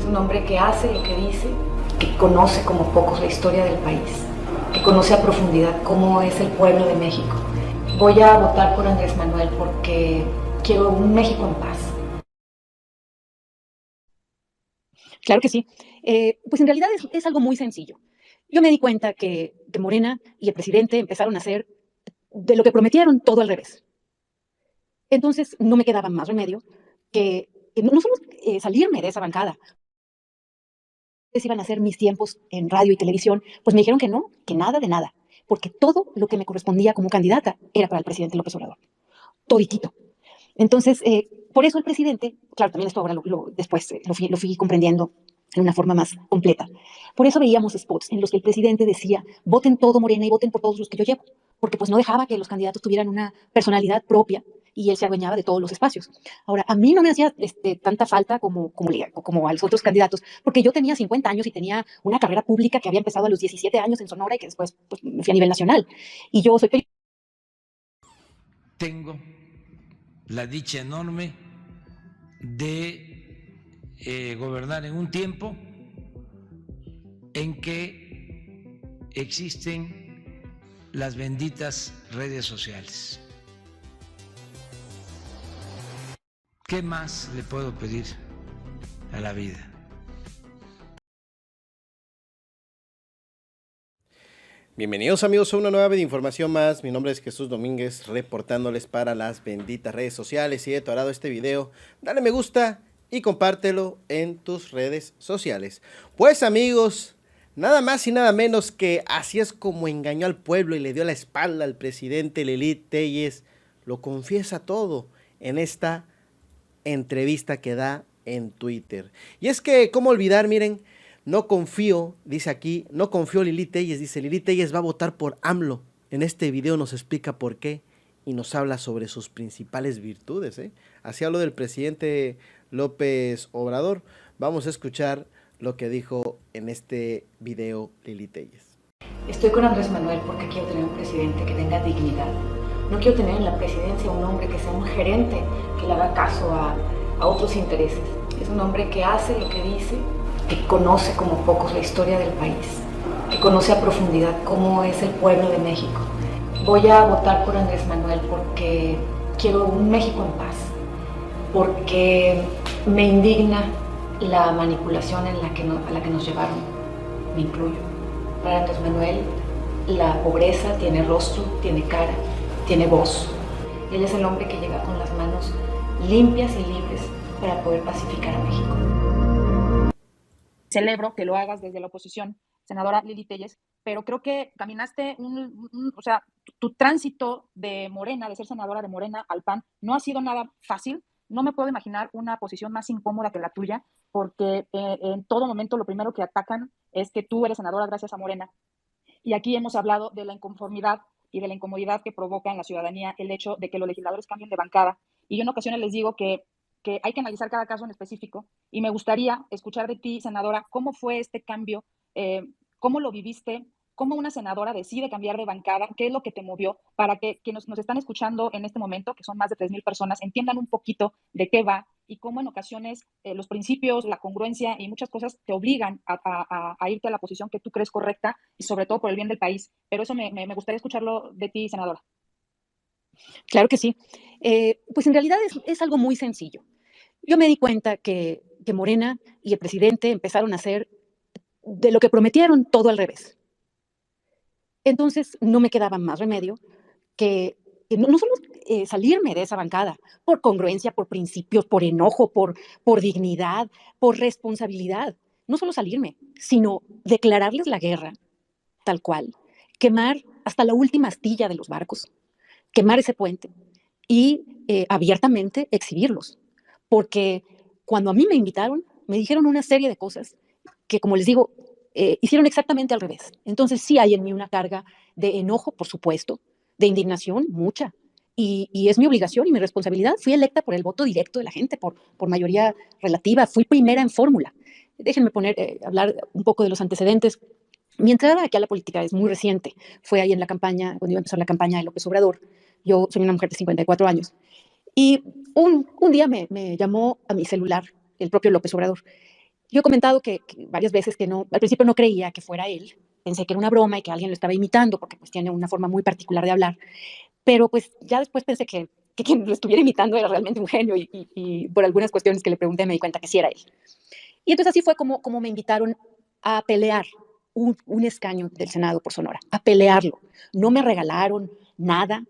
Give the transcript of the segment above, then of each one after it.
un hombre que hace lo que dice, que conoce como pocos la historia del país, que conoce a profundidad cómo es el pueblo de México. Voy a votar por Andrés Manuel porque quiero un México en paz. Claro que sí. Pues en realidad es algo muy sencillo. Yo me di cuenta que Morena y el presidente empezaron a hacer de lo que prometieron todo al revés. Entonces no me quedaba más remedio que no solo salirme de esa bancada. Iban a ser mis tiempos en radio y televisión, pues me dijeron que no, que nada de nada, porque todo lo que me correspondía como candidata era para el presidente López Obrador, toditito. Entonces, por eso el presidente, claro, también esto ahora después lo fui comprendiendo en una forma más completa. Por eso veíamos spots en los que el presidente decía, voten todo Morena y voten por todos los que yo llevo, porque pues no dejaba que los candidatos tuvieran una personalidad propia y él se adueñaba de todos los espacios. Ahora, a mí no me hacía tanta falta como a los otros candidatos, porque yo tenía 50 años y tenía una carrera pública que había empezado a los 17 años en Sonora y que después pues, me fui a nivel nacional. Y yo soy... Tengo la dicha enorme de gobernar en un tiempo en que existen las benditas redes sociales. ¿Qué más le puedo pedir a la vida? Bienvenidos amigos a una nueva información más. Mi nombre es Jesús Domínguez, reportándoles para las benditas redes sociales. Si te ha agradado este video, dale me gusta y compártelo en tus redes sociales. Pues amigos, nada más y nada menos que así es como engañó al pueblo y le dio la espalda al presidente Lilith Tellez. Lo confiesa todo en esta entrevista que da en Twitter. Y es que, ¿cómo olvidar? Miren, no confío, dice aquí, no confío Lilith Tellez, dice Lilith Tellez va a votar por AMLO. En este video nos explica por qué y nos habla sobre sus principales virtudes. Así habló del presidente López Obrador. Vamos a escuchar lo que dijo en este video Lilith Tellez. Estoy con Andrés Manuel porque quiero tener un presidente que tenga dignidad. No quiero tener en la presidencia un hombre que sea un gerente que le haga caso a otros intereses. Es un hombre que hace lo que dice, que conoce como pocos la historia del país, que conoce a profundidad cómo es el pueblo de México. Voy a votar por Andrés Manuel porque quiero un México en paz, porque me indigna la manipulación a la que nos llevaron, me incluyo. Para Andrés Manuel, la pobreza tiene rostro, tiene cara, tiene voz. Él es el hombre que llega con las manos limpias y libres para poder pacificar a México. Celebro que lo hagas desde la oposición, senadora Lilith Tellez, pero creo que caminaste o sea, tu tránsito de Morena, de ser senadora de Morena al PAN, no ha sido nada fácil. No me puedo imaginar una posición más incómoda que la tuya, porque en todo momento lo primero que atacan es que tú eres senadora gracias a Morena. Y aquí hemos hablado de la inconformidad y de la incomodidad que provoca en la ciudadanía el hecho de que los legisladores cambien de bancada. Y yo en ocasiones les digo que hay que analizar cada caso en específico, y me gustaría escuchar de ti, senadora, cómo fue este cambio, cómo lo viviste, cómo una senadora decide cambiar de bancada, qué es lo que te movió, para que quienes nos están escuchando en este momento, que son más de 3,000 personas, entiendan un poquito de qué va y cómo en ocasiones los principios, la congruencia y muchas cosas te obligan a irte a la posición que tú crees correcta y sobre todo por el bien del país. Pero eso me gustaría escucharlo de ti, senadora. Claro que sí. Pues en realidad es algo muy sencillo. Yo me di cuenta que Morena y el presidente empezaron a hacer de lo que prometieron todo al revés. Entonces no me quedaba más remedio que no solo salirme de esa bancada por congruencia, por principios, por enojo, por dignidad, por responsabilidad. No solo salirme, sino declararles la guerra, tal cual, quemar hasta la última astilla de los barcos, quemar ese puente y abiertamente exhibirlos. Porque cuando a mí me invitaron, me dijeron una serie de cosas que, como les digo, hicieron exactamente al revés. Entonces sí hay en mí una carga de enojo, por supuesto, de indignación, mucha. Y es mi obligación y mi responsabilidad. Fui electa por el voto directo de la gente, por mayoría relativa. Fui primera en fórmula. Déjenme hablar un poco de los antecedentes. Mi entrada aquí a la política es muy reciente. Fue ahí en la campaña, cuando iba a empezar la campaña de López Obrador. Yo soy una mujer de 54 años. Y un día me llamó a mi celular el propio López Obrador Yo he comentado que varias veces que no, al principio no creía que fuera él, pensé que era una broma y que alguien lo estaba imitando porque pues tiene una forma muy particular de hablar, pero pues ya después pensé que quien lo estuviera imitando era realmente un genio y por algunas cuestiones que le pregunté me di cuenta que sí era él. Y entonces así fue como me invitaron a pelear un escaño del Senado por Sonora, a pelearlo. No me regalaron nada.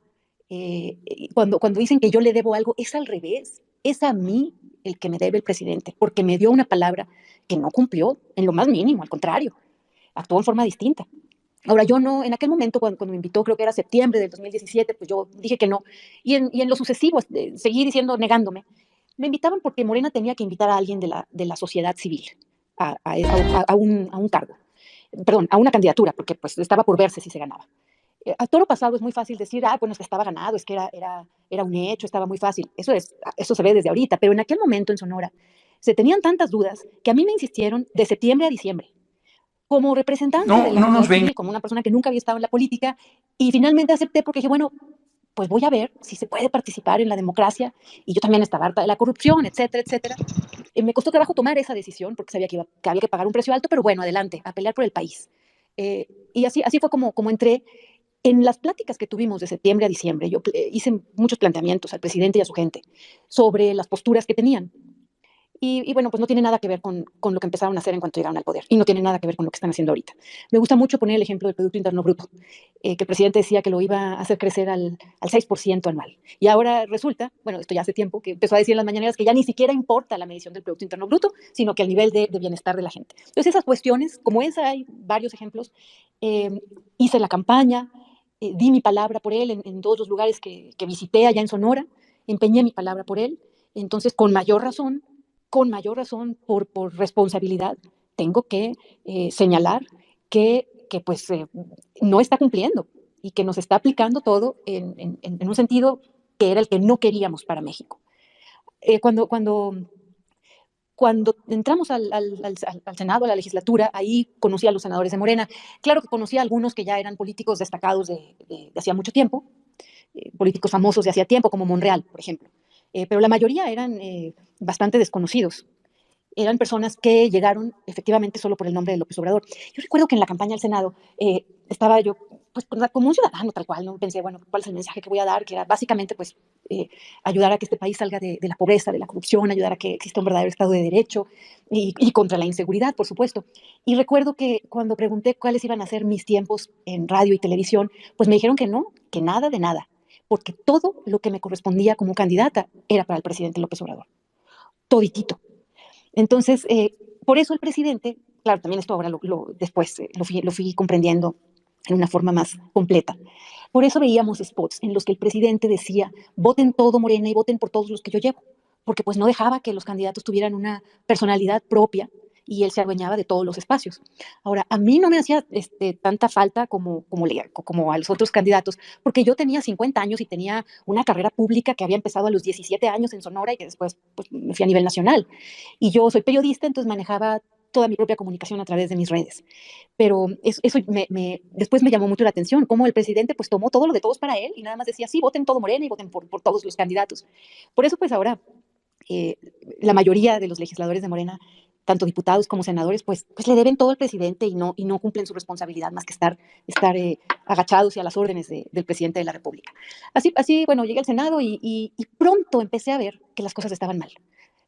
Cuando dicen que yo le debo algo, es al revés. Es a mí el que me debe el presidente, porque me dio una palabra que no cumplió en lo más mínimo, al contrario, actuó en forma distinta. Ahora, yo no, en aquel momento, cuando me invitó, creo que era septiembre del 2017, pues yo dije que no. Y en lo sucesivo, seguí diciendo, negándome. Me invitaban porque Morena tenía que invitar a alguien de la sociedad civil a un cargo, perdón, a una candidatura, porque pues estaba por verse si se ganaba. A toro pasado es muy fácil decir, bueno, es que estaba ganado, es que era un hecho, estaba muy fácil. Eso se ve desde ahorita, pero en aquel momento en Sonora se tenían tantas dudas que a mí me insistieron de septiembre a diciembre como representante de la sociedad civil, como una persona que nunca había estado en la política, y finalmente acepté porque dije, bueno, pues voy a ver si se puede participar en la democracia, y yo también estaba harta de la corrupción, etcétera, etcétera. Me costó trabajo tomar esa decisión porque sabía que había que pagar un precio alto, pero bueno, adelante, a pelear por el país. Y así fue como entré. En las pláticas que tuvimos de septiembre a diciembre, yo hice muchos planteamientos al presidente y a su gente sobre las posturas que tenían. Y bueno, pues no tiene nada que ver con lo que empezaron a hacer en cuanto llegaron al poder. Y no tiene nada que ver con lo que están haciendo ahorita. Me gusta mucho poner el ejemplo del Producto Interno Bruto, que el presidente decía que lo iba a hacer crecer al 6% anual. Y ahora resulta, bueno, esto ya hace tiempo, que empezó a decir en las mañaneras que ya ni siquiera importa la medición del Producto Interno Bruto, sino que el nivel de bienestar de la gente. Entonces, esas cuestiones, como esa, hay varios ejemplos. Eh, Hice la campaña, di mi palabra por él en todos los lugares que visité allá en Sonora, empeñé mi palabra por él. Entonces, con mayor razón, por responsabilidad, tengo que señalar que pues no está cumpliendo y que nos está aplicando todo en un sentido que era el que no queríamos para México. Cuando entramos al Senado, a la legislatura, ahí conocí a los senadores de Morena. Claro que conocí a algunos que ya eran políticos destacados de hacía mucho tiempo, políticos famosos de hacía tiempo, como Monreal, por ejemplo. Pero la mayoría eran bastante desconocidos. Eran personas que llegaron efectivamente solo por el nombre de López Obrador. Yo recuerdo que en la campaña al Senado estaba yo pues como un ciudadano tal cual, ¿no? Pensé, bueno, ¿cuál es el mensaje que voy a dar? Que era básicamente pues ayudar a que este país salga de la pobreza, de la corrupción, ayudar a que exista un verdadero Estado de Derecho y contra la inseguridad, por supuesto. Y recuerdo que cuando pregunté cuáles iban a ser mis tiempos en radio y televisión, pues me dijeron que no, que nada de nada, porque todo lo que me correspondía como candidata era para el presidente López Obrador. Toditito. Entonces, por eso el presidente, claro, también esto ahora después lo fui comprendiendo en una forma más completa. Por eso veíamos spots en los que el presidente decía, voten todo Morena y voten por todos los que yo llevo, porque pues no dejaba que los candidatos tuvieran una personalidad propia y él se adueñaba de todos los espacios. Ahora, a mí no me hacía tanta falta como a los otros candidatos, porque yo tenía 50 años y tenía una carrera pública que había empezado a los 17 años en Sonora y que después pues, me fui a nivel nacional. Y yo soy periodista, entonces manejaba toda mi propia comunicación a través de mis redes. Pero eso después me llamó mucho la atención, cómo el presidente pues tomó todo lo de todos para él y nada más decía, sí, voten todo Morena y voten por todos los candidatos. Por eso pues ahora eh, la mayoría de los legisladores de Morena, tanto diputados como senadores, pues le deben todo al presidente y no cumplen su responsabilidad más que estar agachados y a las órdenes del presidente de la República. Así bueno, llegué al Senado y pronto empecé a ver que las cosas estaban mal.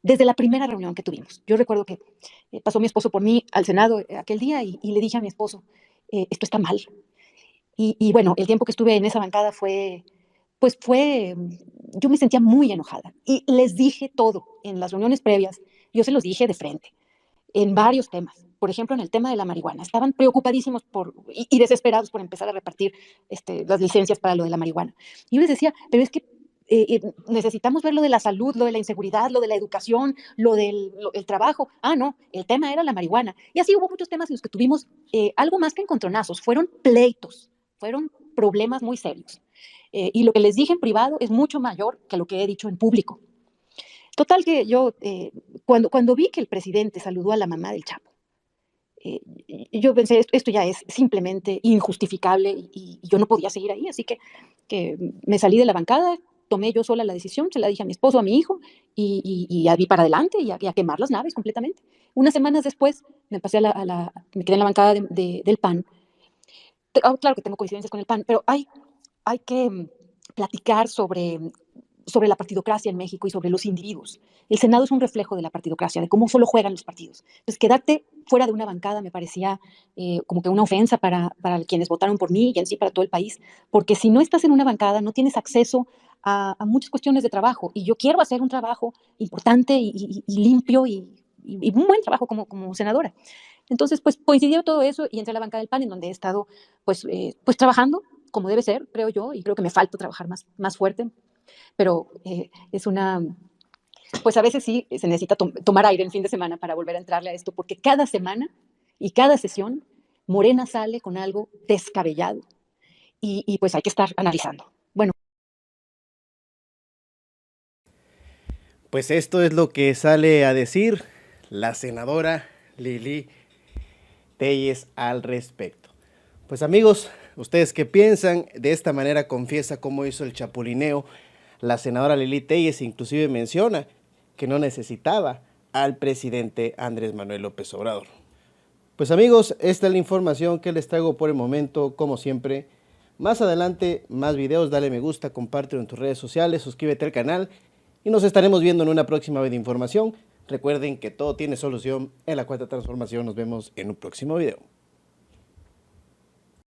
Desde la primera reunión que tuvimos. Yo recuerdo que pasó mi esposo por mí al Senado aquel día y le dije a mi esposo, esto está mal. Y bueno, el tiempo que estuve en esa bancada yo me sentía muy enojada y les dije todo en las reuniones previas, yo se los dije de frente, en varios temas. Por ejemplo, en el tema de la marihuana. Estaban preocupadísimos y desesperados por empezar a repartir las licencias para lo de la marihuana. Y yo les decía, pero es que necesitamos ver lo de la salud, lo de la inseguridad, lo de la educación, el trabajo. No, el tema era la marihuana. Y así hubo muchos temas en los que tuvimos algo más que encontronazos, fueron pleitos, fueron problemas muy serios. Y lo que les dije en privado es mucho mayor que lo que he dicho en público. Total que yo, cuando vi que el presidente saludó a la mamá del Chapo, yo pensé, esto ya es simplemente injustificable y yo no podía seguir ahí, así que me salí de la bancada, tomé yo sola la decisión, se la dije a mi esposo, a mi hijo, y a vi para adelante y a quemar las naves completamente. Unas semanas después me pasé me quedé en la bancada del PAN. Claro que tengo coincidencias con el PAN, pero hay que platicar sobre la partidocracia en México y sobre los individuos. El Senado es un reflejo de la partidocracia, de cómo solo juegan los partidos. Entonces, quedarte fuera de una bancada me parecía como que una ofensa para quienes votaron por mí y en sí para todo el país, porque si no estás en una bancada no tienes acceso a muchas cuestiones de trabajo, y yo quiero hacer un trabajo importante y limpio y un buen trabajo como senadora. Entonces, pues coincidió todo eso y entré a la bancada del PAN, en donde he estado pues trabajando como debe ser, creo yo, y creo que me falta trabajar más fuerte, pero es pues a veces sí se necesita tomar aire el fin de semana para volver a entrarle a esto, porque cada semana y cada sesión Morena sale con algo descabellado y pues hay que estar analizando. Bueno. Pues esto es lo que sale a decir la senadora Lili Téllez al respecto. Pues amigos, ¿ustedes qué piensan? De esta manera confiesa cómo hizo el chapulineo la senadora Lili Téllez, inclusive menciona que no necesitaba al presidente Andrés Manuel López Obrador. Pues amigos, esta es la información que les traigo por el momento, como siempre. Más adelante, más videos, dale me gusta, compártelo en tus redes sociales, suscríbete al canal y nos estaremos viendo en una próxima vez de información. Recuerden que todo tiene solución en la Cuarta Transformación. Nos vemos en un próximo video.